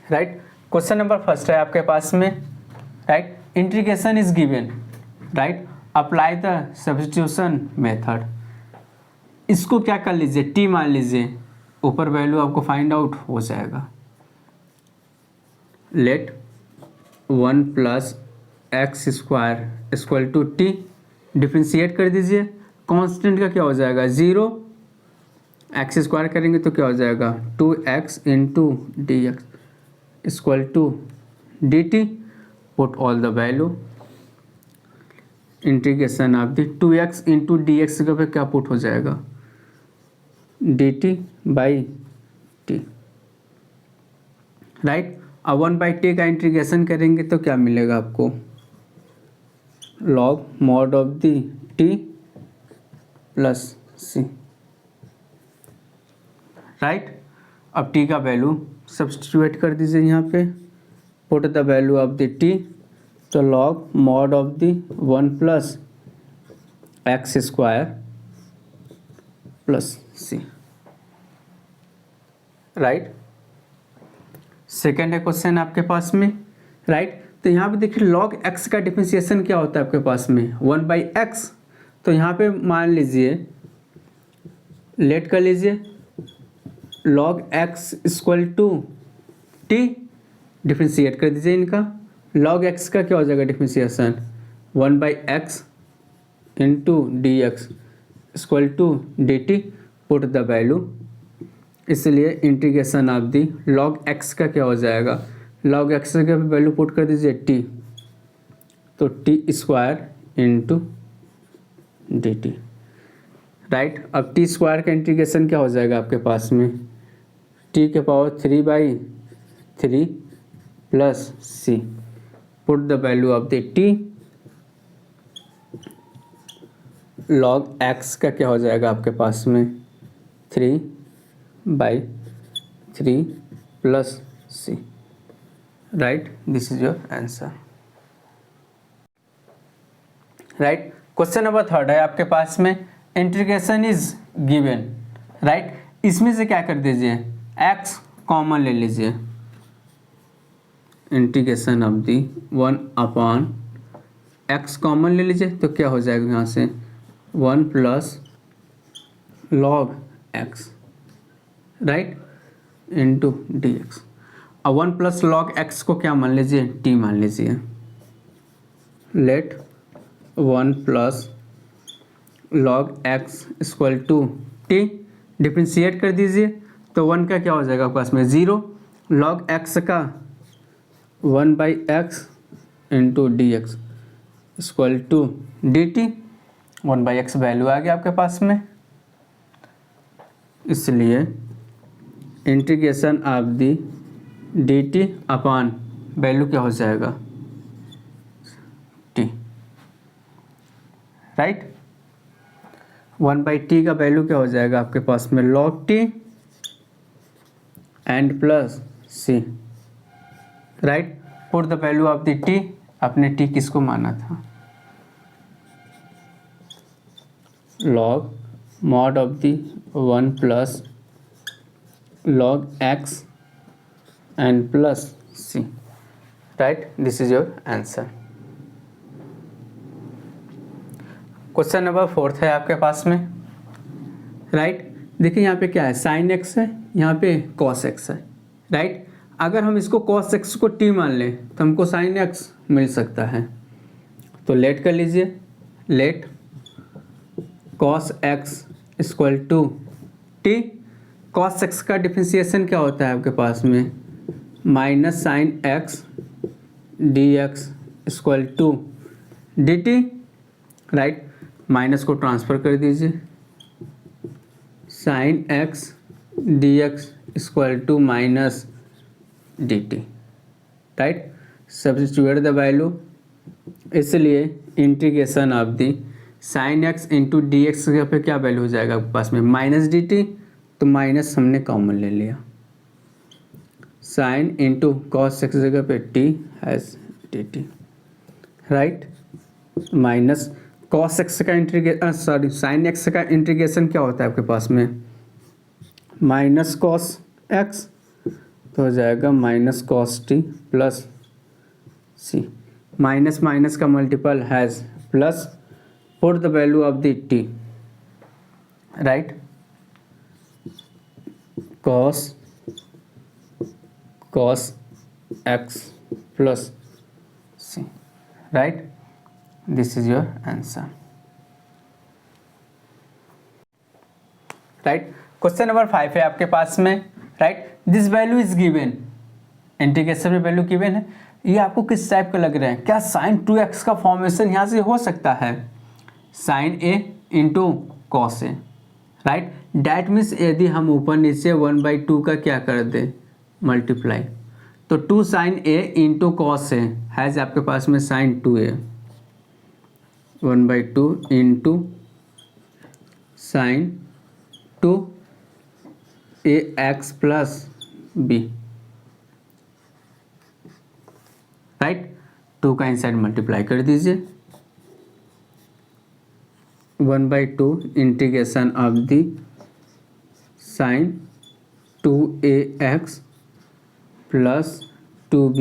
Right. Question number first है आपके पास में, right. Integration is given, right, apply the substitution method. इसको क्या कर लीजिए, टी मान लीजिए, ऊपर वैल्यू आपको फाइंड आउट हो जाएगा। Let 1 plus x square equal to t, differentiate कर दीजिए। कांस्टेंट का क्या हो जाएगा 0, एक्स स्क्वायर करेंगे तो क्या हो जाएगा 2x into D x equal to D T. Put all the value, integration आप the 2x into D X पे क्या पुट हो जाएगा d t by t, right. अब 1/t का इंटीग्रेशन करेंगे तो क्या मिलेगा आपको, log mod of the t plus C, right. अब t का वैल्यू सब्स्टिट्यूट कर दीजिए यहाँ पे, put the value of the t, तो log mod of the 1 plus x square plus C, right. Second है क्वेश्चन आपके पास में, राइट। तो यहाँ पे देखिए लॉग x का डिफरेंशिएशन क्या होता है आपके पास में 1/x, तो यहाँ पे मान लीजिए लेट कर लीजिए log x equal to T, differentiate कर दीजिए इनका। log x का क्या हो जाएगा differentiation 1/x into D x equal to D T, put the value, इसलिए integration of the log x का क्या हो जाएगा, log x का वैल्यू पुट कर दीजिए t, तो T square into D T, right. अब टी स्क्वायर का इंटीग्रेशन क्या हो जाएगा आपके पास में t के power 3/3 plus C, put the value of the t, log x का क्या हो जाएगा आपके पास में 3/3 plus C, right. This is your answer, right. Question number third है आपके पास में, इंटीग्रेशन इज गिवन, राइट। इसमें से क्या कर दीजिए x कॉमन ले लीजिए, integration of the 1/x common ले लीजिए तो क्या हो जाएगा यहाँ से 1 plus log x, right, into D x. अब 1 प्लस log x को क्या मान लीजिए t मान लीजिए। Let 1 plus log x equal to t, differentiate कर दीजिए तो 1 का क्या हो जाएगा आपके पास में 0, log x का 1/x into D x equal to D T, 1/x value आ गया आपके पास में, इसलिए integration of the D T upon value क्या हो जाएगा t, राइट। 1/t का वैल्यू क्या हो जाएगा आपके पास में log t and plus c, right. Put the value of the t, आपने t किसको माना था log mod of the 1 plus log x and plus c, right. This is your answer. Question number fourth है आपके पास में, right. देखिए यहाँ पे क्या है साइन x है, यहाँ पे cos x है, राइट। अगर हम इसको cos x को t मान लें तो हमको साइन x मिल सकता है, तो लेट कर लीजिए, let cos x equal to t, cos x का डिफरेंशिएशन क्या होता है आपके पास में minus sine x D x equal to D T, right. Minus को ट्रांसफ़र कर दीजिए, sine x D x equal to minus D T, right. Substitute the value, इसलिए integration of the sine x into D X पे क्या वैल्यू हो जाएगा आपके पास में माइनस डी टी, तो माइनस हमने कॉमन ले लिया, साइन इंटू कॉस एक्स जगह पे T has D T, right. Minus cos x का इंटीग्रेशन, सॉरी साइन एक्स का इंटीग्रेशन क्या होता है आपके पास में माइनस कॉस एक्स, तो हो जाएगा minus cos T plus c, minus minus का multiple has plus put the value of the t, right, cos x plus C, right, this is your answer, right. Question number 5 है आपके पास में, right, this value is given, integration में value given है, ये आपको किस टाइप का लग रहा है, क्या साइन 2x का फॉर्मेशन यहाँ से हो सकता है, sine a into cos a, right, that means यदि हम ऊपर नीचे 1/2 का क्या कर दें मल्टीप्लाई, तो 2 sine a into cos a has आपके पास में sine 2a, 1/2 into sine 2ax plus b, right, 2 का इनसाइड मल्टीप्लाई कर दीजिए, 1/2 integration of the sine 2ax plus 2b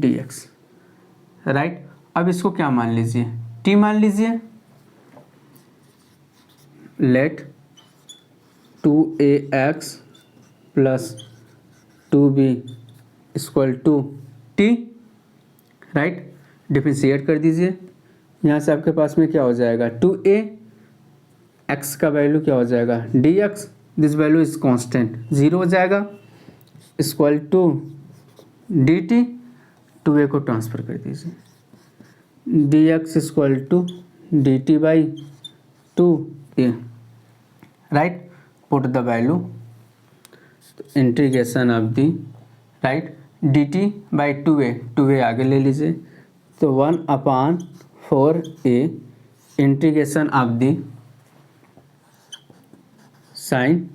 dx, right. अब इसको क्या मान लीजिए, t मान लीजिए, let 2ax plus 2b equal to t, right, differentiate कर दीजिए, यहाँ से आपके पास में क्या हो जाएगा 2a x का वैल्यू क्या हो जाएगा dx, this value is constant 0 हो जाएगा, इक्वल टू dt, 2a को ट्रांसफर कर दीजिए, dx equal to dt by 2a, right, put the value, integration of the, right, dt by 2a आगे ले लीजिए, तो 1/4a integration of the sine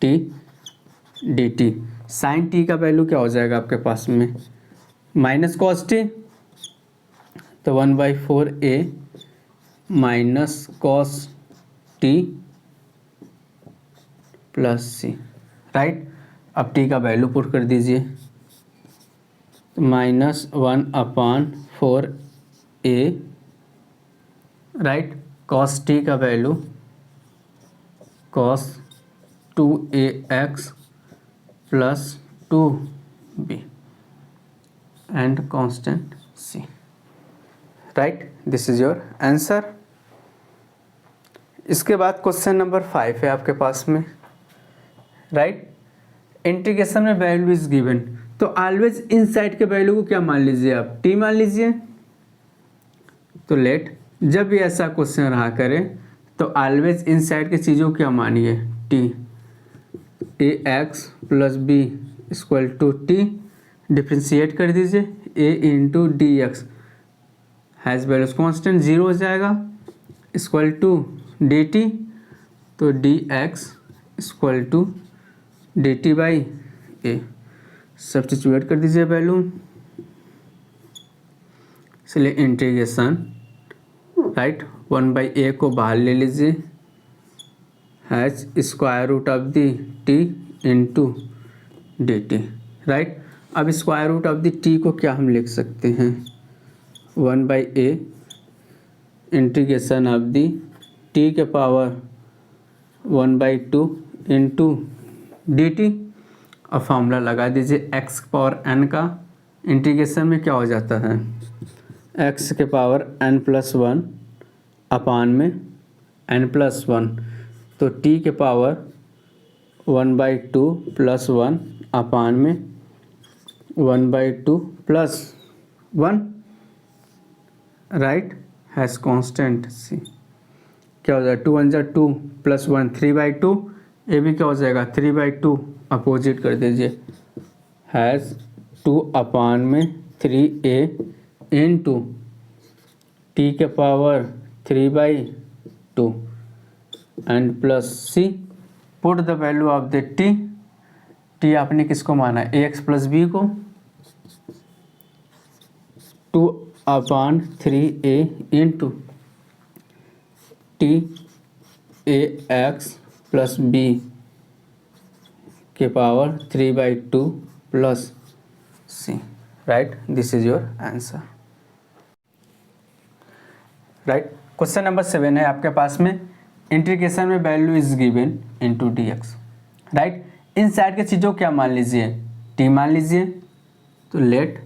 t dt, sine t का value क्या हो जाएगा आपके पास में माइनस कॉस टी, तो 1/4a minus cos T plus सी, राइट, अब टी का वैल्यू पुट कर दीजिए, तो -1/4a, राइट, कॉस टी का value cos 2ax plus 2b and constant c, right, this is your answer. इसके बाद क्वेश्चन नंबर 5 है आपके पास में, राइट, इंटीग्रेशन में वैल्यू इज गिवन, तो ऑलवेज इनसाइड के वैल्यू को क्या मान लीजिए आप टी मान लीजिए, तो लेट जब भी ऐसा क्वेश्चन रहा करें तो ऑलवेज इनसाइड की चीज़ों को क्या मानिए t, ax plus b equal to t, differentiate कर दीजिए, a into D x has values constant 0 हो जाएगा, इक्वल टू डी टी, तो d x equal to D t by a, substitute कर दीजिए वैल्यू, इसलिए इंटीग्रेशन, राइट, 1/a को बाहर ले लीजिए, has square root of the T into D T, right. अब square root of the T को क्या हम लिख सकते हैं 1/a integration of the T के पावर 1/2 इंटू डी टी, और फॉर्मूला लगा दीजिए x पावर n का, इंटीग्रेशन में क्या हो जाता है x के पावर n+1 अपान में n+1, तो t के पावर 1/2 प्लस 1 अपान में 1/2 plus 1, right, has constant c, क्या हो जाएगा 2 1 जा 2 प्लस 1 3/2, ये भी क्या हो जाएगा 3/2, अपोजिट कर दीजिए, हैज़ 2 अपान में 3a इंटू टी के power 3/2 and plus C, put the value of the T आपने किसको माना ax प्लस बी को, 2/3a into T ax plus B के power 3/2 plus c, right, this is your answer, right. Question number 7 है आपके पास में, इंटीग्रेशन में value is given into dx, right. Inside के चीज़ों क्या मान लीजिए, t मान लीजिए, तो लेट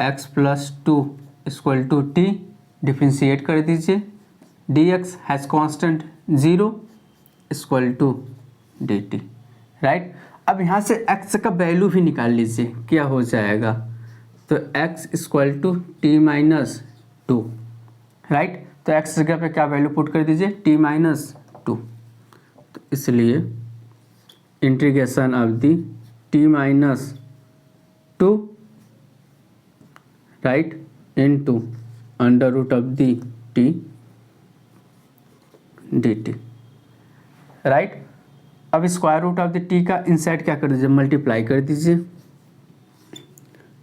x + 2 = t, डिफ्रेंशिएट कर दीजिए, dx has constant 0 = dt, right. अब यहाँ से x का वैल्यू भी निकाल लीजिए, क्या हो जाएगा, तो x = t - 2, राइट। तो x जगह पे क्या वैल्यू पुट कर दीजिए, t - 2, तो इसलिए integration of the t - 2, right, into √t dt, right. अब square root of the T का इनसाइड क्या कर दीजिए, मल्टीप्लाई कर दीजिए,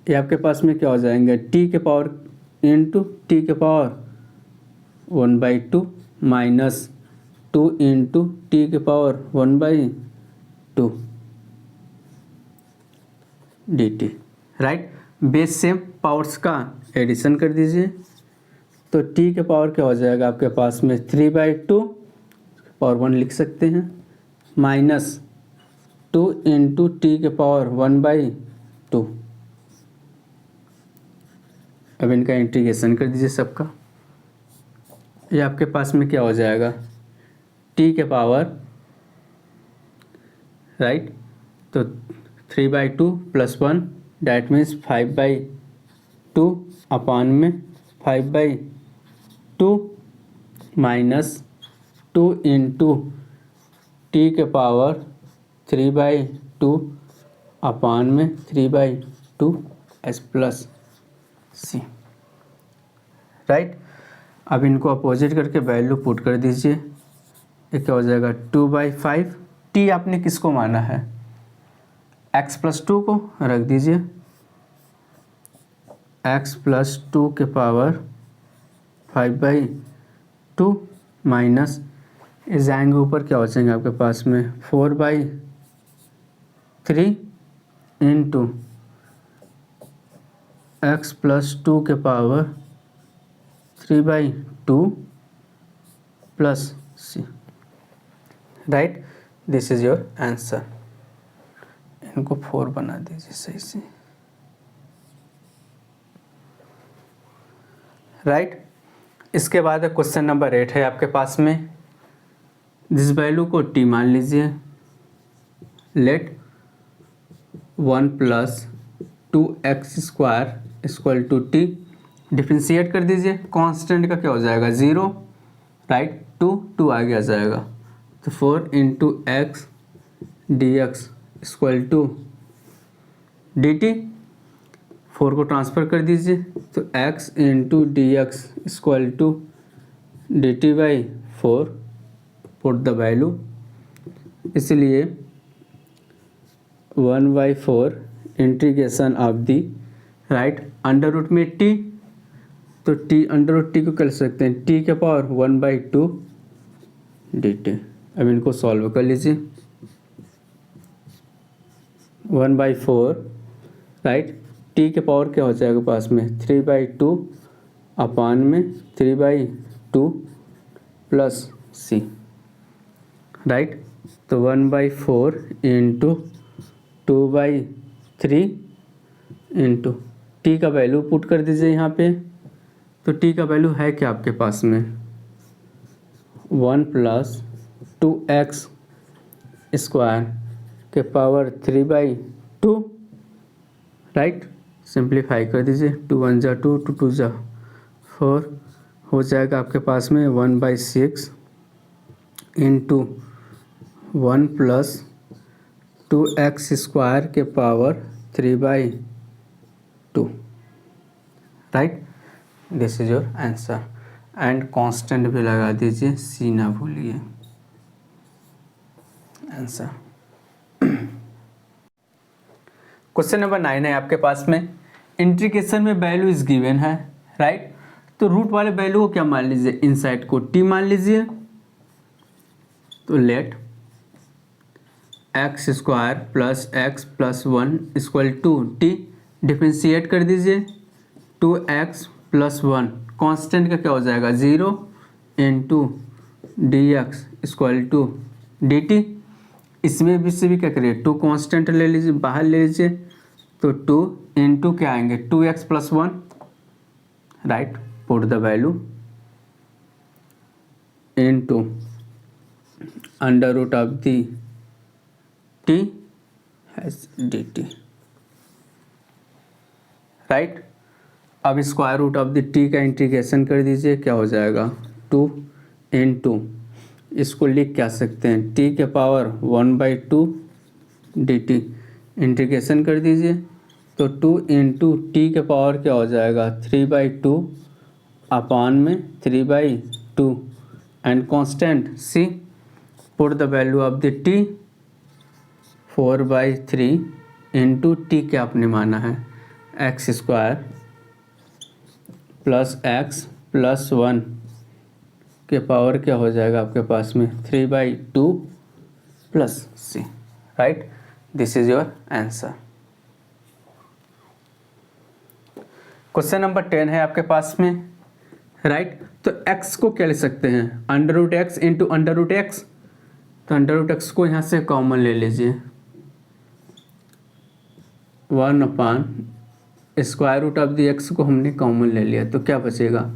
ये आपके पास में क्या हो जाएंगे, टी के पावर इंटू टी के पावर 1/2 माइनस 2 इंटू टी के power 1/2 dt, right. Base same powers का एडिशन कर दीजिए, तो टी के पावर क्या हो जाएगा आपके पास में 3/2 पावर 1 लिख सकते हैं, माइनस 2 इंटू टी के पावर 1/2। अब इनका इंटीग्रेशन कर दीजिए सबका, ये आपके पास में क्या हो जाएगा, टी के पावर, राइट, तो 3/2 + 1 डैट मीन्स 5/2 अपान में 5/2 माइनस 2 इंटू टी के पावर 3/2 अपान में 3/2 s प्लस सी, राइट। अब इनको अपोजिट करके वैल्यू पुट कर दीजिए, ये क्या हो जाएगा 2/5, टी आपने किसको माना है, x + 2 को रख दीजिए, x + 2 के पावर 5/2 माइनस ये जाएंगे ऊपर, क्या हो जाएंगे आपके पास में 4/3 इंटू x + 2 के power 3/2 plus c, right, this is your answer. इनको 4 बना दीजिए सही से, राइट। इसके बाद क्वेश्चन नंबर 8 है आपके पास में, जिस वैल्यू को t मान लीजिए, लेट 1 + 2x² = t, डिफ्रेंशिएट कर दीजिए, कांस्टेंट का क्या हो जाएगा 0, राइट, 2 आगे आ जाएगा, तो 4 इंटू x dx = dt, 4 को ट्रांसफ़र कर दीजिए, तो x into dx = dt/4, put the value, इसलिए 1/4 integration of the, right, under root में t, तो t अंडर रूट t को कर सकते हैं t के पावर 1/2 dt। अब इनको सॉल्व कर लीजिए, 1/4, राइट, t के पावर क्या हो जाएगा पास में 3/2 अपान में 3/2 प्लस c, राइट, तो 1/4 इंटू 2/3 इंटू टी का वैल्यू पुट कर दीजिए यहाँ पे, तो टी का वैल्यू है क्या आपके पास में 1 + 2x² के पावर 3/2, राइट, सिंप्लीफाई कर दीजिए, 2 × 1 = 2, 2 × 2 = 4, हो जाएगा आपके पास में 1/6 इंटू 1 + 2x² के power 3/2, right, this is your answer. And constant भी लगा दीजिए, सी ना भूलिए, आंसर। क्वेश्चन नंबर 9 है आपके पास में, इंटीग्रेशन में वैल्यू इज गिवन है, राइट, तो रूट वाले वैल्यू को क्या मान लीजिए, इनसाइड को टी मान लीजिए, तो let x square plus x plus 1 equal to t, differentiate कर दीजिए 2x प्लस 1, कॉन्स्टेंट का क्या हो जाएगा 0 into D x equal to D t. इसमें भी से भी क्या करिए 2 कांस्टेंट ले लीजिए, बाहर ले लीजिए, तो 2 इंटू क्या आएंगे 2x plus 1, right, put the value into under root of the t has d T, right. अब square root of the T का इंटीग्रेशन कर दीजिए, क्या हो जाएगा 2 इंटू, इसको लिख क्या सकते हैं टी के पावर 1/2 डी टी, इंटीग्रेशन कर दीजिए, तो 2 इंटू टी के पावर क्या हो जाएगा 3/2 अपॉन में 3/2 and constant c, put the value of the t 4/3 into t क्या आपने माना है x square plus x plus 1 के पावर क्या हो जाएगा आपके पास में 3/2 plus C, right. This is your answer. Question number 10 है आपके पास में, राइट। तो x को क्या ले सकते हैं under root x into under root x, तो अंडर रूट एक्स को यहाँ से कॉमन ले लीजिए, 1 upon square root of the x को हमने कॉमन ले लिया, तो क्या बचेगा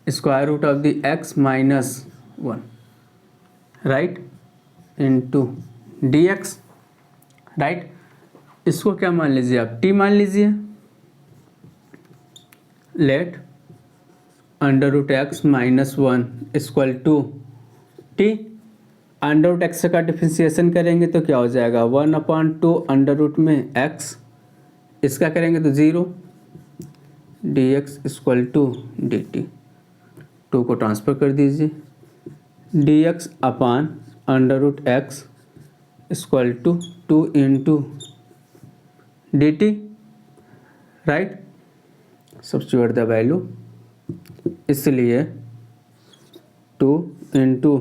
square root of the x minus 1, right, into D x, right. इसको क्या मान लीजिए आप t मान लीजिए, let under root x minus 1 equal to t, under root x का डिफ्रेंशिएशन करेंगे तो क्या हो जाएगा 1/2 अंडर रूट में एक्स, इसका करेंगे तो 0 d x equal to D t, 2 को ट्रांसफ़र कर दीजिए, d x upon under root x equal to 2 into D T, right, substitute the value, इसलिए 2 इंटू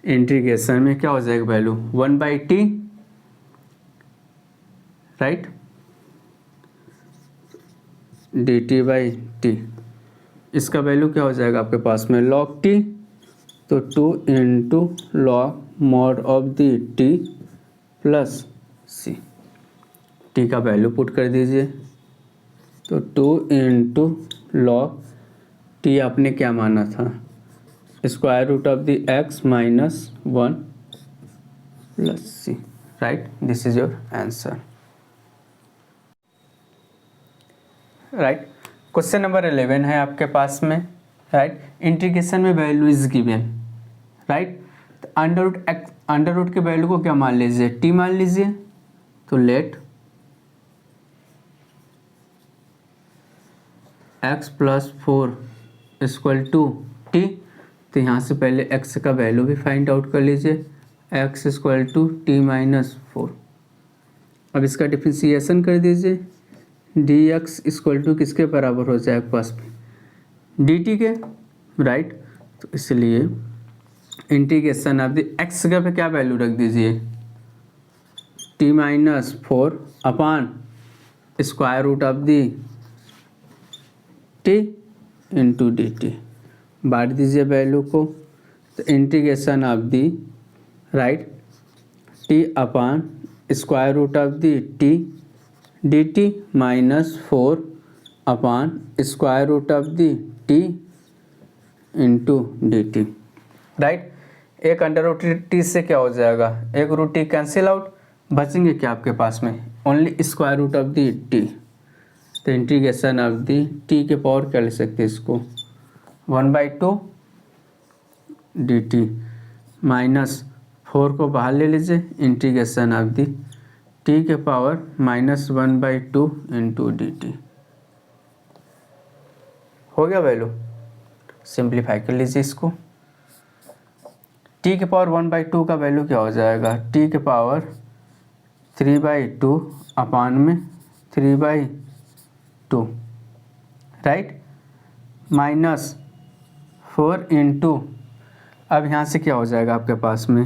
इंटीग्रेशन में क्या हो जाएगा वैल्यू 1/t, राइट, dt/t, इसका वैल्यू क्या हो जाएगा आपके पास में log t, तो 2 into log mod of the t plus c, t का वैल्यू पुट कर दीजिए, तो 2 इंटू log t आपने क्या माना था square root of the x minus 1 plus c, right. This is your answer, right. Question number 11 है आपके पास में, राइट। इंटीग्रेशन में value is given, right. Under root के वैल्यू को क्या मान लीजिए t मान लीजिए, तो let x plus 4 equal to t, तो यहाँ से पहले x का वैल्यू भी फाइंड आउट कर लीजिए, x equal to t minus 4। अब इसका डिफ्रेंशिएशन कर दीजिए, डी एक्स इक्वल टू किसके बराबर हो जाए पास में डी टी के, राइट। तो इसलिए इंटीग्रेशन ऑफ दी एक्स का पे क्या वैल्यू रख दीजिए t minus 4 upon square root of the T into D t, बांट दीजिए वैल्यू को, तो integration of the, right, t upon square root of the t d t minus 4 upon square root of the T into D T, right. एक under root t से क्या हो जाएगा एक रूट टी कैंसिल आउट, बचेंगे क्या आपके पास में only square root of the t, तो इंटीग्रेशन ऑफ दी टी के पावर क्या ले सकते हैं इसको 1/2 डी टी माइनस 4 को बाहर ले लीजिए, इंटीग्रेशन ऑफ दी टी के power minus 1/2 into D T, हो गया वैल्यू। सिंप्लीफाई कर लीजिए इसको, टी के पावर 1/2 का वैल्यू क्या हो जाएगा टी के पावर 3/2 अपान में 3/2, राइट, माइनस 4 इंटू, अब यहाँ से क्या हो जाएगा आपके पास में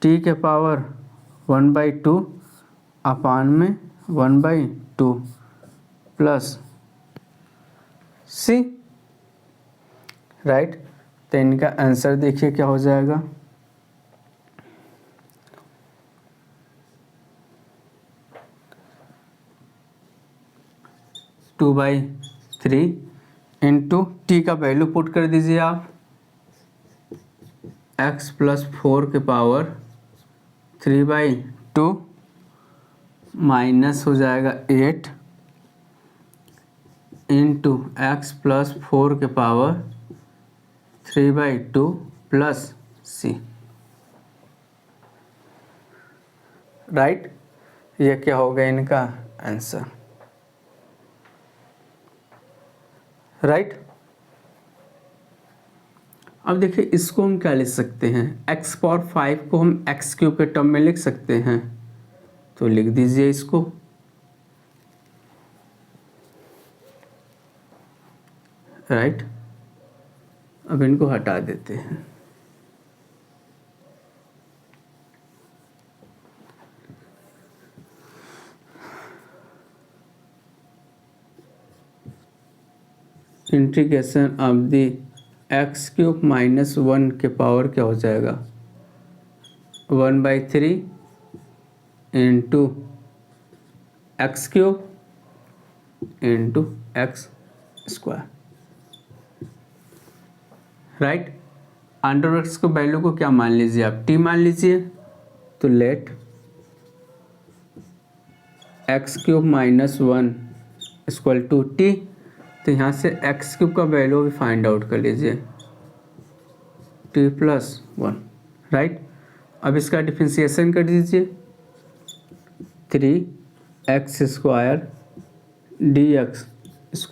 टी के पावर 1/2 अपान में 1/2 प्लस सी, राइट। तो इनका आंसर देखिए क्या हो जाएगा, 2/3 इंटू टी का वैल्यू पुट कर दीजिए आप, x + 4 के पावर 3/2 माइनस हो जाएगा 8 इंटू x + 4 के पावर 3/2 प्लस सी, राइट। ये क्या होगा इनका आंसर, राइट। अब देखिए इसको हम क्या लिख सकते हैं, x⁴ को हम x³ के टर्म में लिख सकते हैं, तो लिख दीजिए इसको, राइट। अब इनको हटा देते हैं, इंटीग्रेशन ऑफ दी x³ - 1 के पावर क्या हो जाएगा, 1/3 into x³ into x², right. Under को वैल्यू को क्या मान लीजिए आप, t मान लीजिए, तो लेट x³ - 1 = t, तो यहाँ से x³ का वैल्यू भी फाइंड आउट कर लीजिए, t + 1, राइट। अब इसका डिफरेंशिएशन कर दीजिए, 3x² dx =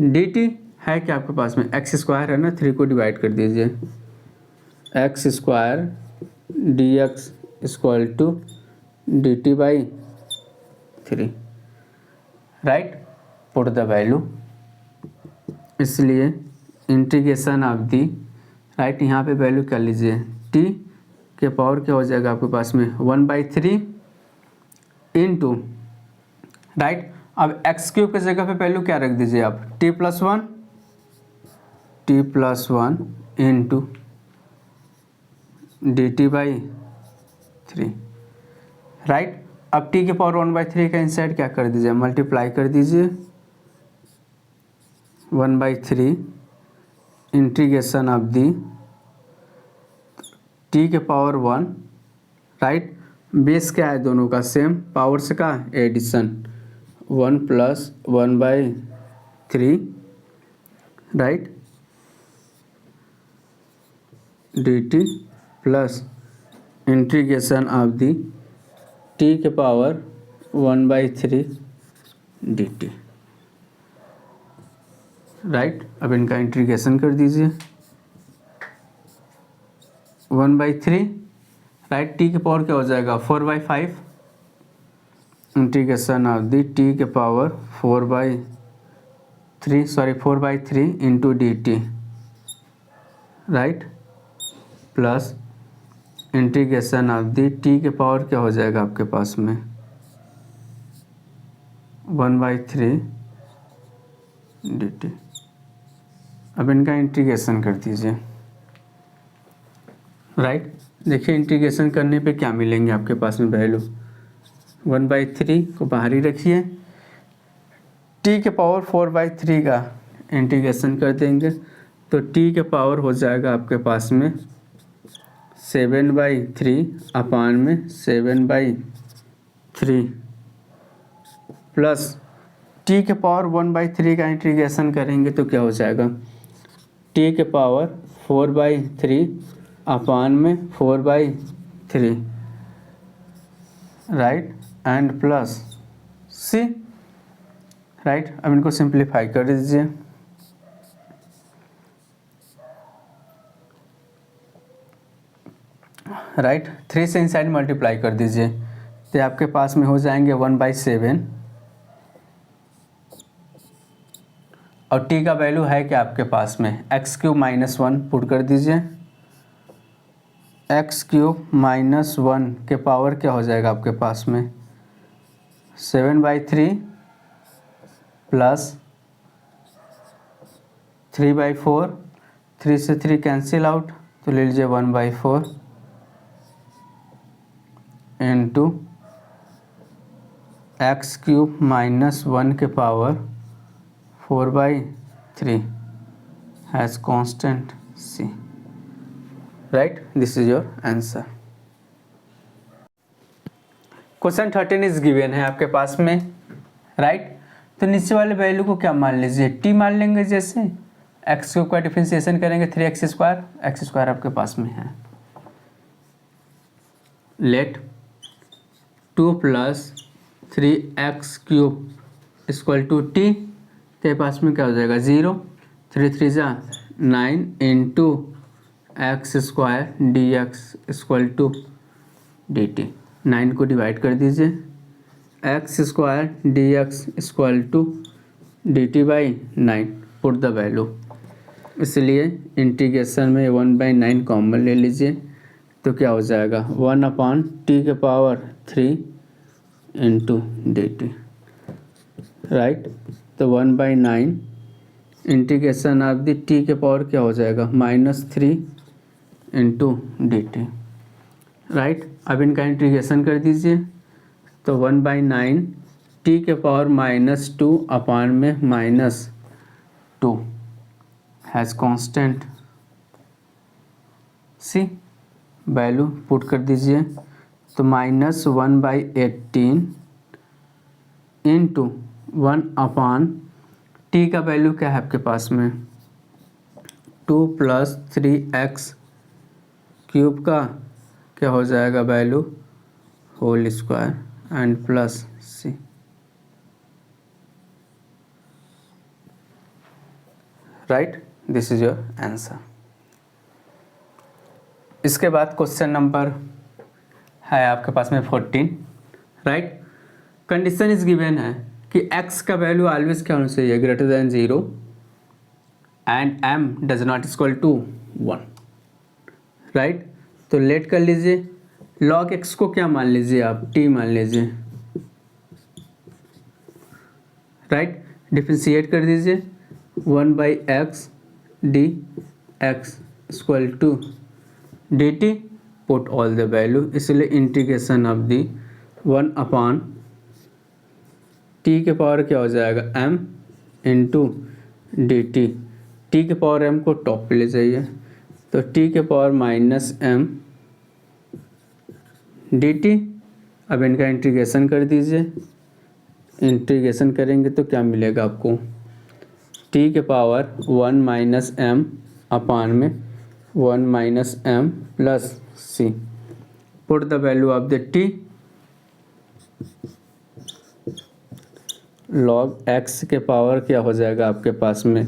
dt है क्या आपके पास में, x² है ना, 3 को डिवाइड कर दीजिए, x² dx = dt/3, right. Put the value, इसलिए इंटीग्रेशन ऑफ दी, राइट, यहाँ पे वैल्यू कर लीजिए, t के पावर क्या हो जाएगा आपके पास में 1/3 इंटू, राइट। अब x³ की जगह पे वैल्यू क्या रख दीजिए आप, t + 1 इंटू dt/3, राइट। अब t के पावर 1/3 का इनसाइड क्या कर दीजिए, मल्टीप्लाई कर दीजिए, 1/3 इंटीग्रेशन ऑफ दी t के पावर 1, राइट। बेस क्या है दोनों का सेम, पावर से का addition, 1 + 1/3, right, dt plus integration of the t के पावर 1/3 dt, राइट। अब इनका इंटीग्रेशन कर दीजिए, 1/3, राइट, t के पावर क्या हो जाएगा 4/5 इंटीग्रेशन ऑफ दी t के power 4/3 into dt, right, plus integration of the t के पावर क्या हो जाएगा आपके पास में 1/3 dt। अब इनका इंटीग्रेशन कर दीजिए, राइट। देखिए इंटीग्रेशन करने पे क्या मिलेंगे आपके पास में वैल्यू, 1/3 को बाहर ही रखिए, t के पावर 4/3 का इंटीग्रेशन कर देंगे, तो t के पावर हो जाएगा आपके पास में 7/3 अपान में 7/3 प्लस t के पावर 1/3 का इंटीग्रेशन करेंगे तो क्या हो जाएगा, t के पावर 4/3 अपान में 4/3, right, and plus c, right. अब इनको सिंप्लीफाई कर दीजिए, राइट, 3 से इनसाइड मल्टीप्लाई कर दीजिए, तो आपके पास में हो जाएंगे 1/7, और t का वैल्यू है क्या आपके पास में x³ - 1 पुट कर दीजिए, एक्स क्यूब माइनस 1 के पावर क्या हो जाएगा आपके पास में 7/3 प्लस 3/4, 3 से 3 कैंसिल आउट तो ले लीजिए 1/4 इंटू एक्स क्यूब माइनस 1 के power 4/3 has constant c, right, this is your answer. Question 13 is given है आपके पास में, राइट। तो नीचे वाले वैल्यू को क्या मान लीजिए t मान लेंगे, जैसे एक्स क्यूब का डिफरेंशिएशन करेंगे 3x², x² आपके पास में है। लेट 2 + 3x³ = t, तेरे पास में क्या हो जाएगा 0, 3 3 जा 9 इंटू x² dx = dt, 9 को डिवाइड कर दीजिए, x² dx = dt/9, put the value, इसलिए इंटीग्रेशन में 1/9 कॉमन ले लीजिए तो क्या हो जाएगा 1/t⁻³ इंटू dt, राइट। तो 1/9 इंटीग्रेशन ऑफ द t के पावर क्या हो जाएगा -3 इंटू dt, राइट। अब इनका इंटीग्रेशन कर दीजिए तो 1/9 t के पावर -2 अपान में -2 has constant c, value put कर दीजिए तो -1/18 इंटू 1 t का वैल्यू क्या है आपके पास में 2 + 3x³ का क्या हो जाएगा value whole square and plus c, right, this is your answer. इसके बाद क्वेश्चन नंबर है आपके पास में 14, राइट। कंडीशन इज गिवन है कि x का वैल्यू ऑलवेज क्या होना चाहिए >0 and m does not equal to 1, right. तो लेट कर लीजिए, log x को क्या मान लीजिए आप t मान लीजिए, राइट। डिफरेंशिएट कर दीजिए 1/x dx = dt, put all the value, इसलिए इंटीग्रेशन ऑफ दी 1/t के पावर क्या हो जाएगा m इंटू dt, t के पावर m को टॉप पे ले जाइए तो t के पावर -m dt। अब इनका इंटीग्रेशन कर दीजिए, इंटीग्रेशन करेंगे तो क्या मिलेगा आपको t के पावर 1 - m अपान में 1 - m plus c, put the value of the t, log x के पावर क्या हो जाएगा आपके पास में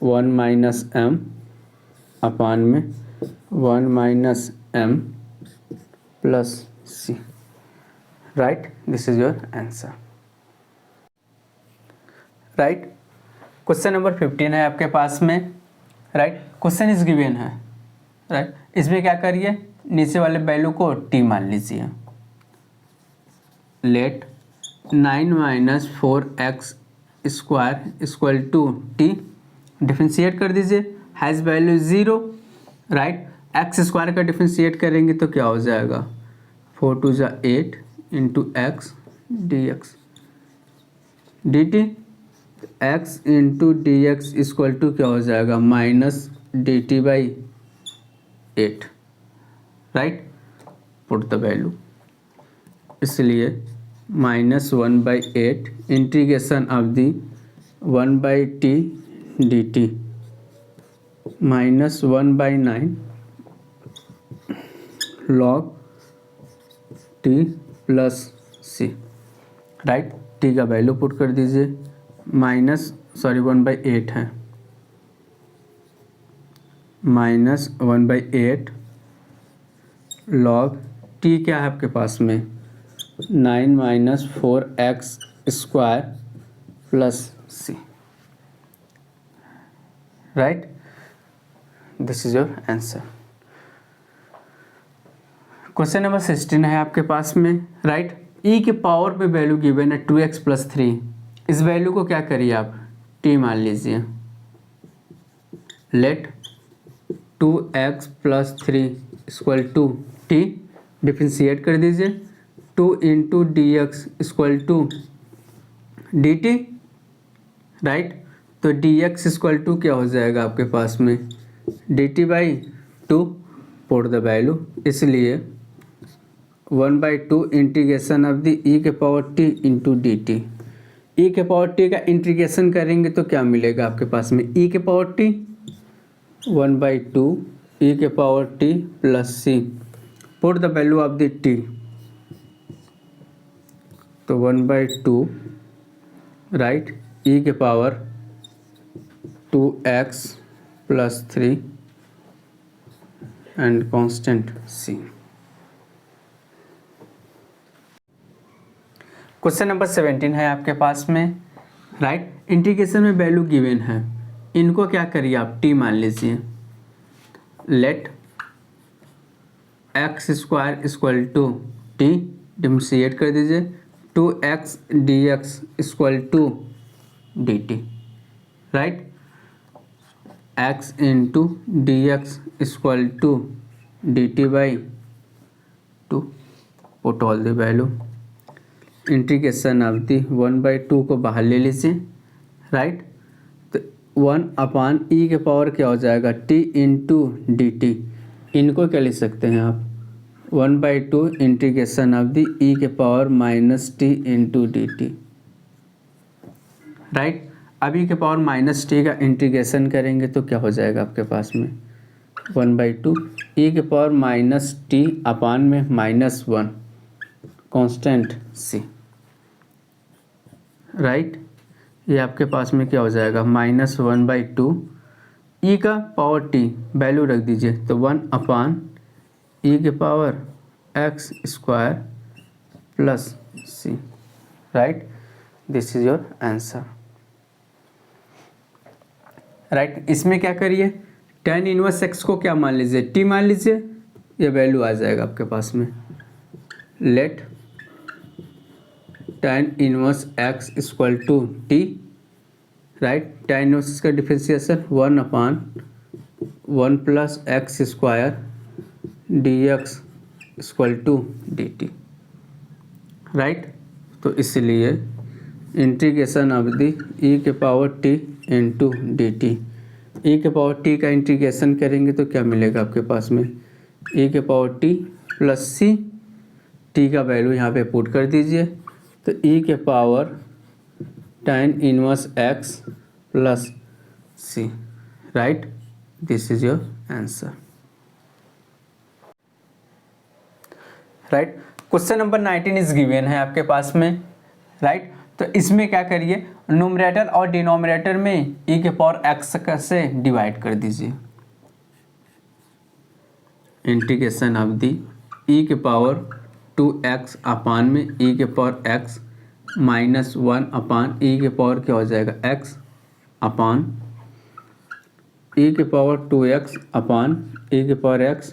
1 - m अपान में 1 - m plus c, right, this is your answer, right. Question number 15 है आपके पास में, राइट। क्वेश्चन इज गिवन है, राइट। इसमें क्या करिए नीचे वाले वैल्यू को t मान लीजिए, लेट 9 - 4x² = t, डिफरेंशिएट कर दीजिए, हैज़ वैल्यू 0, राइट। x² का डिफरेंशिएट करेंगे तो क्या हो जाएगा 4 2 जा 8 into x dx dt, x into dx = क्या हो जाएगा -dt/8, right, put the value, इसलिए -1/8 integration of the 1/t dt -1/9 log t plus c, right. t का वैल्यू पुट कर दीजिए 1/8 है, -1/8 log t क्या है आपके पास में 9 - 4x² plus c, right, this is your answer. Question number 16 है आपके पास में, राइट। ई के पावर पे वैल्यू गिवन है 2x + 3। इस वैल्यू को क्या करिए आप, t मान लीजिए। लेट 2x + 3 = t, डिफ्रेंशिएट कर दीजिए। 2 × dx = dt, राइट। तो dx = क्या हो जाएगा आपके पास में, dt/2, पुट द वैल्यू। इसलिए 1/2 इंटीग्रेशन ऑफ द e के पावर t × dt। e के पावर t का इंटीग्रेशन करेंगे तो क्या मिलेगा आपके पास में, e के पावर t 1/2 e के power t + c, put the value of the t। तो 1/2, राइट, e के power 2x + 3 and constant c। Question number 17 है आपके पास में, राइट। इंटीग्रेशन में वैल्यू गिवन है, इनको क्या करिए आप, t मान लीजिए। लेट x² = t, डिफ्रेंशिएट कर दीजिए। 2x dx = dt, right. x × dx = dt/2, put all the value. Integration of दी 1/2 को बाहर ले लीजिए, राइट। तो 1/e के पावर क्या हो जाएगा, t × dt। इनको क्या लिख सकते हैं आप, 1/2 इंटीग्रेशन ऑफ दी e के पावर -t × dt, राइट। अब e के पावर -t का इंटीग्रेशन करेंगे तो क्या हो जाएगा आपके पास में, 1/2 e के power -t/(-1) constant c, right. ये आपके पास में क्या हो जाएगा, -1/2 e का पावर t वैल्यू रख दीजिए, तो 1/e के power x² + c, right. This is your answer, right. इसमें क्या करिए, tan 1x को क्या मान लीजिए, t मान लीजिए। ये वैल्यू आ जाएगा आपके पास में। Let tan 1x = t, right. tan 1 का differentiation 1/1 + x² dx = dt, right. तो इसलिए इंटीग्रेशन ऑफ दी e के पावर t × dt, e के पावर t का इंटीग्रेशन करेंगे तो क्या मिलेगा आपके पास में, e के पावर t + c, t का वैल्यू यहाँ पे पुट कर दीजिए। तो e के power tan 1x + c, right. This is your answer, right. Question number 19 is given है आपके पास में, राइट। तो इसमें क्या करिए, न्यूमरेटर और डिनोमिनेटर में e के पावर x से डिवाइड कर दीजिए। इंटीग्रेशन ऑफ दी e के पावर 2x में e के पावर x -1/e के पावर क्या हो जाएगा, x e के पावर 2x e के पावर x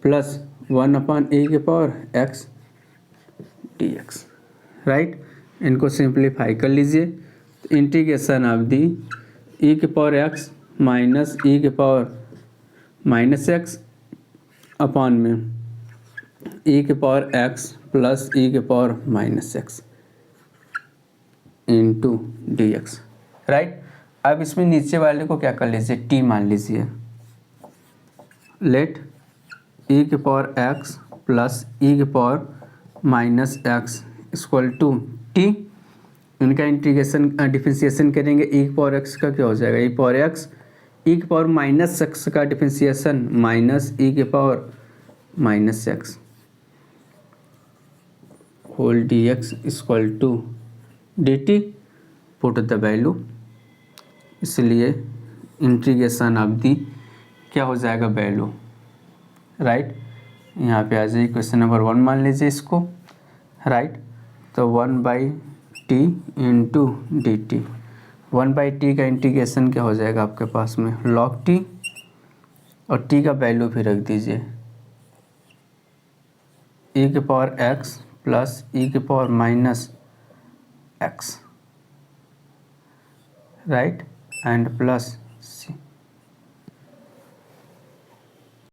+ 1/e के पावर x dx, राइट। इनको सिंप्लीफाई कर लीजिए। तो इंटीग्रेशन ऑफ दी e के पावर x -e के पावर -x में e के पावर x + e के पावर -x × dx, राइट। अब इसमें नीचे वाले को क्या कर लीजिए, t मान लीजिए। लेट e के पावर x + e के पावर -x = t, इनका इंटीग्रेशन डिफरेंशिएशन करेंगे। e के पावर x का क्या हो जाएगा, e पावर x, e के पावर -x का डिफरेंशिएशन -e के power -x whole dx = dt, put the value. इसलिए इंटीग्रेशन ऑफ दी क्या हो जाएगा, वैल्यू, राइट। यहाँ पे आ जाइए, क्वेश्चन नंबर 1 मान लीजिए इसको, राइट। तो 1/t × dt, 1/t का इंटीग्रेशन क्या हो जाएगा आपके पास में, log t, और t का वैल्यू भी रख दीजिए। ई के पावर एक्स प्लस ई के power minus x, right, and plus C